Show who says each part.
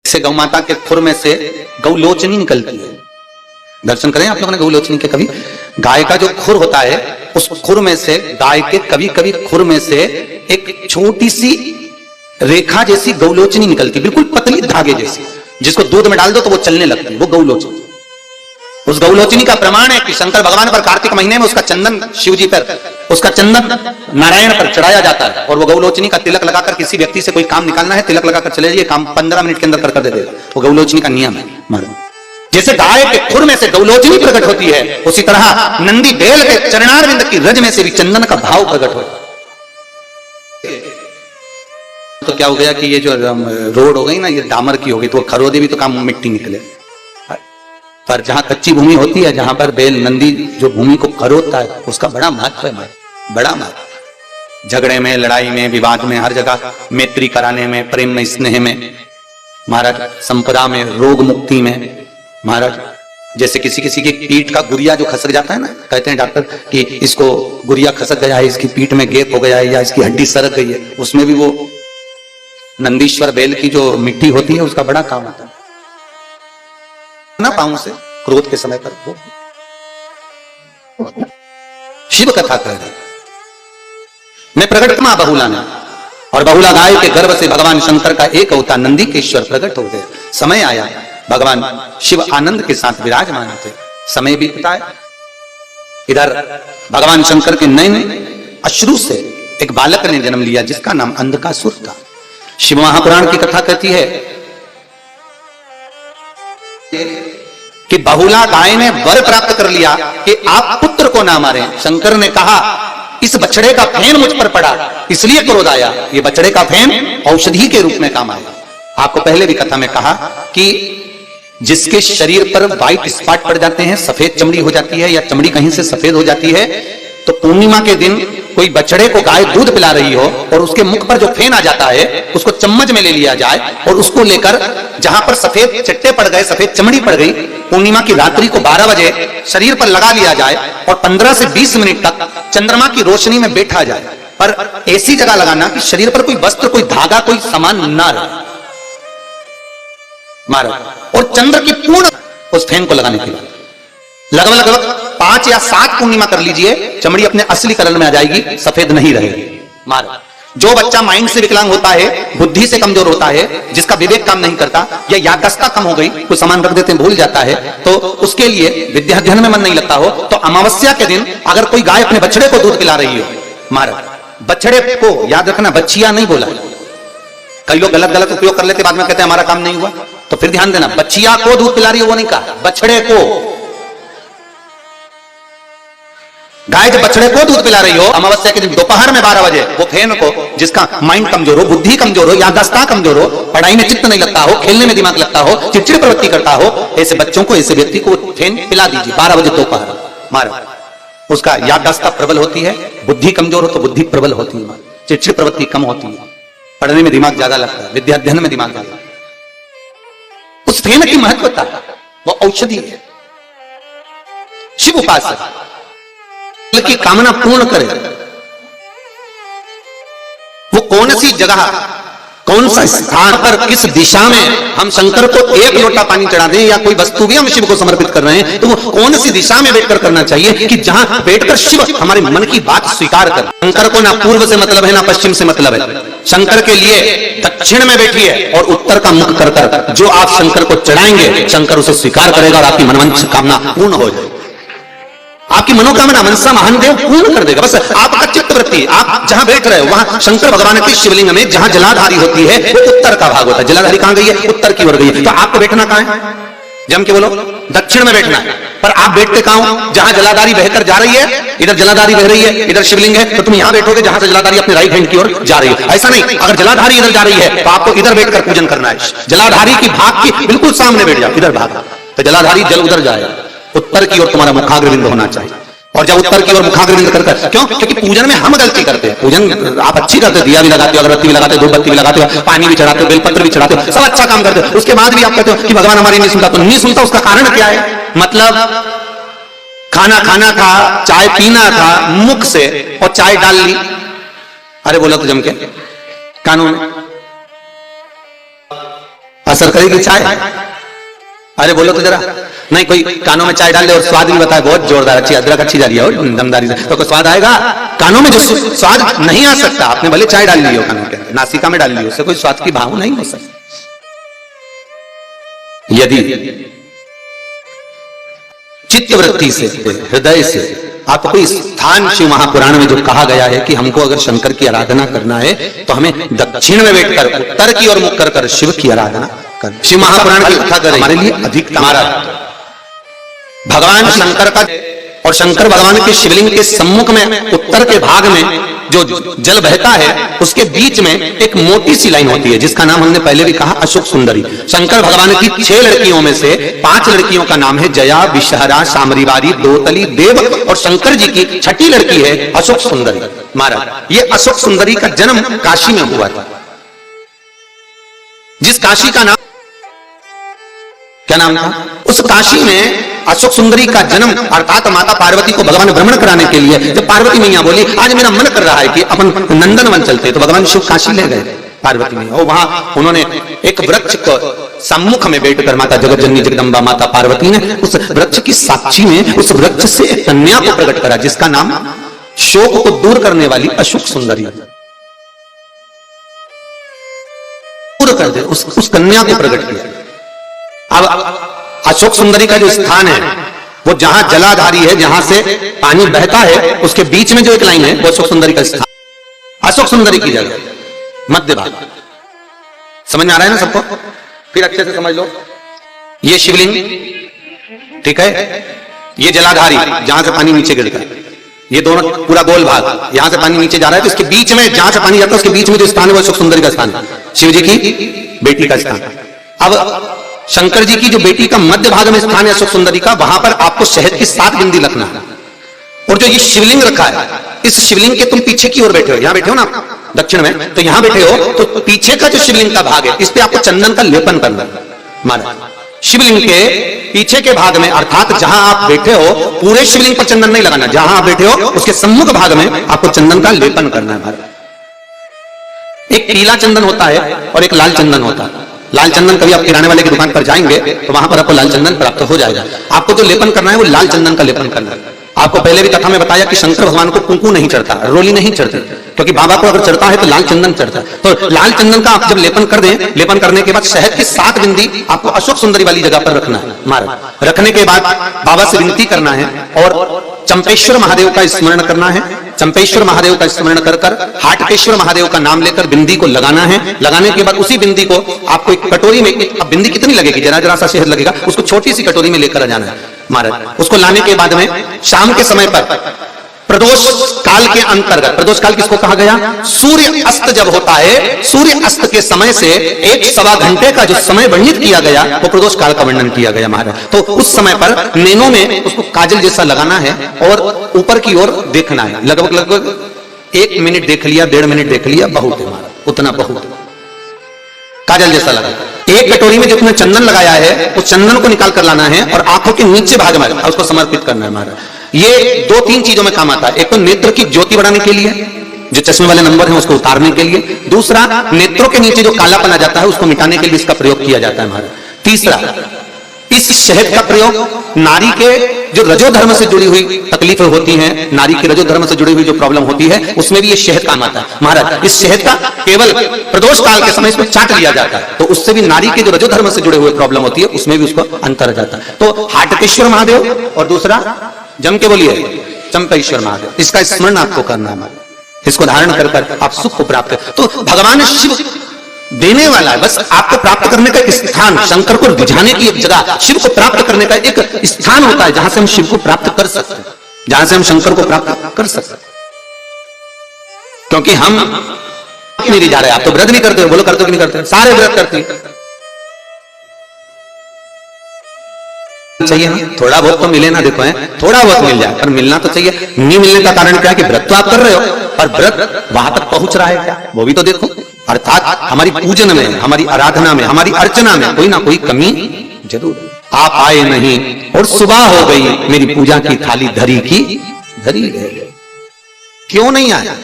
Speaker 1: से गौ माता के खुर में से गौलोचनी निकलती है। दर्शन करें आप लोगों ने गौलोचनी के कभी? गाय का जो खुर होता है उस खुर में से, गाय के कभी कभी खुर में से एक छोटी सी रेखा जैसी गौलोचनी निकलती, बिल्कुल पतली धागे जैसी, जिसको दूध में डाल दो तो वो चलने लगती है, वो गौलोचनी। उस गौलोचनी का प्रमाण है कि शंकर भगवान पर कार्तिक महीने में उसका चंदन, शिव जी पर उसका चंदन नारायण पर चढ़ाया जाता है। और वो गौलोचनी का तिलक लगाकर किसी व्यक्ति से कोई काम निकालना है, तिलक लगाकर चले जाइए, काम 15 मिनट के अंदर कर दे देगा। वो गौलोचनी का नियम है। मालूम जैसे गाय के खुर में से गौलोचनी प्रकट होती है, उसी तरह नंदी बेल के चरणारविंद की रज में से भी चंदन का भाव प्रकट होता है। तो क्या हो गया कि ये जो रोड हो गई ना, ये डामर की हो गई, तो खरोदे भी तो काम मिट्टी निकले। पर जहां कच्ची भूमि होती है, जहां पर बेल नंदी जो भूमि को खरोदता है, उसका बड़ा महत्व है, बड़ा महत्व। झगड़े में, लड़ाई में, विवाद में, हर जगह मैत्री कराने में, प्रेम में, स्नेह में महाराज, संपदा में, रोग मुक्ति में महाराज। जैसे किसी किसी की पीठ का गुरिया जो खसक जाता है ना, कहते हैं डॉक्टर कि इसको गुरिया खसक गया है, इसकी पीठ में गैप हो गया है, या इसकी हड्डी सरक गई है, उसमें भी वो नंदीश्वर बेल की जो मिट्टी होती है उसका बड़ा काम आता है ना। पांव से क्रोध के समय पर वो शिव कथा कह रहे, मैं प्रकट मां बहुला ने, और बहुला गाय के गर्भ से भगवान शंकर का एक अवतार नंदीकेश्वर प्रकट हो गए। समय आया, भगवान शिव आनंद के साथ विराजमान थे। समय बीतता है, इधर भगवान शंकर के नयन अश्रु से एक बालक ने जन्म लिया जिसका नाम अंधकासुर था। शिव महापुराण की कथा कहती है कि बहुला गाय ने वर प्राप्त कर लिया कि आप पुत्र को ना मारें। शंकर ने कहा इस बछड़े का फेन मुझ पर पड़ा, इसलिए क्रोध आया। ये बछड़े का फेन औषधि के रूप में काम आया। आपको पहले भी कथा में कहा कि जिसके शरीर पर व्हाइट स्पॉट पड़ जाते हैं, सफेद चमड़ी हो जाती है, या चमड़ी कहीं से सफेद हो जाती है, तो पूर्णिमा के दिन कोई बछड़े को गाय दूध पिला रही हो और उसके मुख पर जो फेन आ जाता है उसको चम्मच में ले लिया जाए, और उसको लेकर जहां पर सफेद चट्टे पड़ गए, सफेद चमड़ी पड़ गई, पूर्णिमा की रात्रि को 12 बजे शरीर पर लगा लिया जाए और 15 से 20 मिनट तक चंद्रमा की रोशनी में बैठा जाए। पर ऐसी जगह लगाना कि शरीर पर कोई वस्त्र, कोई धागा, कोई सामान ना रहे मारो, और चंद्र की पूर्ण उस फेन को लगाने के बाद लगभग 5 या 7 पूर्णिमा कर लीजिए, चमड़ी अपने असली कलर में आ जाएगी, सफेद नहीं रहेगी। मारो, जो बच्चा माइंड से विकलांग होता है, बुद्धि से कमजोर होता है, जिसका विवेक काम नहीं करता, या याददाश्त कम हो गई, कुछ सामान रख देते हैं भूल जाता है, तो उसके लिए विद्या अध्ययन में मन नहीं लगता हो, तो अमावस्या के दिन अगर कोई गाय अपने बछड़े को दूध पिला रही हो, मारो, बछड़े को याद रखना, बच्चिया नहीं बोला। कई लोग गलत गलत उपयोग कर लेते, बाद में कहते हैं हमारा काम नहीं हुआ। तो फिर ध्यान देना, बच्चिया को दूध पिला रही है वो नहीं कहा, बछड़े को। गाय जब बछड़े को दूध पिला रही हो अमावस्या के दिन दोपहर में 12 बजे, वो फेन को, जिसका माइंड कमजोर हो, बुद्धि कमजोर हो, याददाश्त कमजोर हो, पढ़ाई में चित्त नहीं लगता हो, खेलने में दिमाग लगता हो, चिड़चिड़ प्रवृत्ति करता हो, ऐसे बच्चों को, ऐसे व्यक्ति को फेन पिला दीजिए 12 बजे दोपहर। मारो, उसका याददाश्त प्रबल होती है, बुद्धि कमजोर हो तो बुद्धि प्रबल होती है, चिड़चिड़ प्रवृत्ति कम होती है, पढ़ने में दिमाग ज्यादा लगता है, विद्या अध्ययन में दिमाग ज्यादा। उस फेन की महत्वता, वो औषधि है। शिव उपासक की कामना पूर्ण करे, वो कौन सी जगह, कौन सा स्थान पर, किस दिशा में हम शंकर को एक लोटा पानी चढ़ा दें, या कोई वस्तु भी हम शिव को समर्पित कर रहे हैं, तो वो कौन सी दिशा में बैठकर करना चाहिए कि जहां बैठकर शिव हमारे मन की बात स्वीकार कर। शंकर को ना पूर्व से मतलब है ना पश्चिम से मतलब है। शंकर के लिए दक्षिण में बैठिए और उत्तर का मुख कर कर जो आप शंकर को चढ़ाएंगे, शंकर उसे स्वीकार करेगा और आपकी मनोवांछित कामना पूर्ण हो जाएगी। आपकी मनोकामना मनसा महादेव पूर्ण कर देगा। बस आपका चित्त वृत्ति, आप जहां बैठ रहे हो वहां शंकर भगवान के शिवलिंग में जहां जलाधारी होती है वो उत्तर का भाग होता है। जलाधारी कहां गई है? उत्तर की ओर गई है। तो आपको बैठना कहां है? जम के बोलो, दक्षिण में बैठना है। पर आप बैठते कहां हो? जहां जलाधारी बहकर जा रही है, इधर जलाधारी बह रही है, इधर शिवलिंग है, तो तुम यहां बैठोगे जहां से जलाधारी अपने राइट हैंड की ओर जा रही है। ऐसा नहीं, अगर जलाधारी इधर जा रही है तो आपको इधर बैठकर पूजन करना है। जलाधारी की भाग की बिल्कुल सामने बैठ जाओ, इधर भाग, तो जलाधारी जल उधर जाएगा। उत्तर की ओर तुम्हारा मुखाग्रविंद होना चाहिए। और जब उत्तर की ओर मुखाग्रविंद कर, क्यों? क्योंकि पूजन में हम गलती करते हैं। पूजन आप अच्छी करते हो, दिया भी लगाते हो, अगरबत्ती भी लगाते हो, धूपबत्ती भी लगाते हो, पानी भी चढ़ाते हो, बेलपत्र भी चढ़ाते हो, सब अच्छा काम करते हो। उसके बाद भी आप कहते हो कि भगवान हमारी नहीं सुनता। तो नहीं सुनता, उसका कारण क्या है? मतलब खाना खाना था, चाय पीना था मुख से, और चाय डाल ली। अरे बोला तो जम के कानून असर करेगी चाय? अरे बोलो तो जरा। नहीं, कोई कानों में चाय डाल दे और स्वाद भी बताए बहुत जोरदार, अच्छी अदरक अच्छी जा रही है और दमदारी से, तो कोई स्वाद आएगा? कानों में जो स्वाद नहीं आ सकता, आपने भले चाय डाल ली हो कानों के अंदर, नासिका में डाल ली हो, उससे कोई स्वाद की भाव नहीं हो सकती। यदि चित्तवृत्ति से, हृदय से आपको कोई स्थान शिव महापुराण में जो कहा गया है कि हमको अगर शंकर की आराधना करना है तो हमें दक्षिण में बैठकर उत्तर की ओर मुख कर शिव की आराधना कर। शिव महापुराण की कथा करें हमारे लिए अधिक हमारा भगवान शंकर का, और शंकर भगवान के शिवलिंग के सम्मुख में उत्तर के भाग में जो जल बहता है उसके बीच में एक मोटी सी लाइन होती है जिसका नाम हमने पहले भी कहा अशोक सुंदरी। शंकर भगवान की 6 लड़कियों में से 5 लड़कियों का नाम है जया, विषहरा, शामरीवारी, दोतली, देव, और शंकर जी की छठी लड़की है अशोक सुंदरी। महाराज ये अशोक सुंदरी का जन्म काशी में हुआ था। जिस काशी का नाम क्या नाम था, उस काशी में अशोक सुंदरी का जन्म, अर्थात माता पार्वती को भगवान भ्रमण कराने के लिए जब पार्वती मैया बोली आज मेरा मन कर रहा है कि अपन नंदनवन चलते, तो भगवान शिव काशी ले गए पार्वती मैया, और वहां उन्होंने एक वृक्ष को सम्मुख में बैठकर माता जगतजननी जगदम्बा माता पार्वती ने उस वृक्ष की साक्षी में उस वृक्ष से एक कन्या को प्रकट करा जिसका नाम शोक को दूर करने वाली अशोक सुंदरी। दूर कर दे उस कन्या को प्रकट किया। अब अशोक सुंदरी का जो स्थान है वो जहां जलाधारी है, जहां से पानी बहता है, उसके बीच में जो एक लाइन है वो अशोक सुंदरी का स्थान, अशोक सुंदरी की जगह मध्य भाग। समझ में आ रहा है ना सबको? फिर अच्छे से समझ लो। ये शिवलिंग, ठीक है, ये जलाधारी जहां से पानी नीचे गिरता है, ये दोनों पूरा गोल भाग, यहां से पानी नीचे जा रहा है, तो इसके बीच में जहां से पानी जाता है उसके बीच में जो स्थान है वो अशोक सुंदरी का स्थान, शिव जी की बेटी का स्थान। अब शंकर जी की जो बेटी का मध्य भाग में स्थान है अशोक सुंदरी का, वहां पर आपको शहद की 7 बिंदी रखना है। और जो ये शिवलिंग रखा है, इस शिवलिंग के तुम पीछे की ओर बैठे हो, यहां बैठे हो ना दक्षिण में, तो यहां बैठे हो तो पीछे का जो शिवलिंग का भाग है इस पे आपको चंदन का लेपन करना है। महाराज शिवलिंग के पीछे के भाग में, अर्थात जहां आप बैठे हो पूरे शिवलिंग पर चंदन नहीं लगाना, जहां आप बैठे हो उसके सम्मुख भाग में आपको चंदन का लेपन करना है। महाराज एक पीला चंदन होता है और एक लाल चंदन होता है। लाल चंदन कभी आप किराने वाले की दुकान पर जाएंगे तो वहां पर आपको लाल चंदन प्राप्त हो जाएगा। आपको जो लेपन करना है वो लाल चंदन का लेपन करना है। आपको पहले भी कथा में बताया कि शंकर भगवान को कुंकू नहीं चढ़ता, रोली नहीं चढ़ती, क्योंकि बाबा को अगर चढ़ता है तो लाल चंदन चढ़ता है। तो लाल चंदन का आप जब लेपन कर दें, लेपन करने के बाद शहद की 7 बिंदी आपको अशोक सुंदरी वाली जगह पर रखना है। महाराज रखने के बाद बाबा से विनती करना है और चंपेश्वर महादेव का स्मरण करना है। चंपेश्वर महादेव का स्मरण कर कर हाटकेश्वर महादेव का नाम लेकर बिंदी को लगाना है। लगाने के बाद उसी बिंदी को आपको एक कटोरी में, अब बिंदी कितनी लगेगी, जरा जरा सा शहद लगेगा, उसको छोटी सी कटोरी में लेकर जाना है। महाराज उसको लाने के बाद में शाम के समय पर प्रदोष काल के अंतर्गत, प्रदोष काल किसको कहा गया, सूर्य अस्त जब होता है, सूर्य अस्त के समय से 1-1.25 घंटे का जो समय वर्णित किया गया वो प्रदोष काल का वर्णन किया गया। महाराज तो उस समय पर नैनों में उसको काजल जैसा लगाना है और ऊपर की ओर देखना है। लगभग 1 मिनट देख लिया, 1.5 मिनट देख लिया, बहुत है महाराज, उतना बहुत काजल जैसा लगा। एक कटोरी में जो तुमने चंदन लगाया है उस चंदन को निकाल कर लाना है और आंखों के नीचे भाग में उसको समर्पित करना है। महाराज ये 2-3 चीजों में काम आता है। एक तो नेत्र की ज्योति बढ़ाने के लिए, जो चश्मे वाले नंबर हैं उसको उतारने के लिए। दूसरा, नेत्रों के नीचे जो कालापन आ जाता है उसको मिटाने के लिए इसका प्रयोग किया जाता है। महाराज तीसरा, इस शहद का प्रयोग नारी के जो रजोधर्म से जुड़ी हुई तकलीफें होती हैं, नारी के रजोधर्म से जुड़ी हुई जो प्रॉब्लम होती है उसमें भी ये शहद काम आता है। महाराज इस शहद का केवल प्रदोष काल के समय इसमें चाट लिया जाता है तो उससे भी नारी के जो रजोधर्म से जुड़े हुए प्रॉब्लम होती है उसमें भी उसको अंतर जाता है। तो हाटकेश्वर महादेव और दूसरा जम के बोलिए चंपेश्वर महादेव, इसका स्मरण आपको करना है। इसको धारण कर कर आप सुख को प्राप्त कर। तो भगवान शिव देने वाला है, बस आपको प्राप्त करने का एक स्थान, शंकर को रिझाने की एक जगह, शिव को प्राप्त करने का एक स्थान होता है जहां से हम शिव को प्राप्त कर सकते हैं, जहां से हम शंकर को प्राप्त कर सकते हैं। क्योंकि हम नहीं रिझा रहे, आप तो व्रत नहीं करते हो, बोलो करते हो कि नहीं करते? सारे व्रत करते हैं, चाहिए ना, थोड़ा बहुत तो मिले ना, देखो है थोड़ा बहुत मिल जाए पर मिलना तो चाहिए। नहीं मिलने का कारण क्या है कि व्रत तो आप कर रहे हो पर व्रत वहां तक पहुंच रहा है क्या, वो भी तो देखो। अर्थात हमारी पूजन में, हमारी आराधना में, हमारी अर्चना में कोई ना कोई कमी जरूर। आप आए नहीं और सुबह हो गई, मेरी पूजा की थाली धरी की धरी रह गई। क्यों नहीं आया?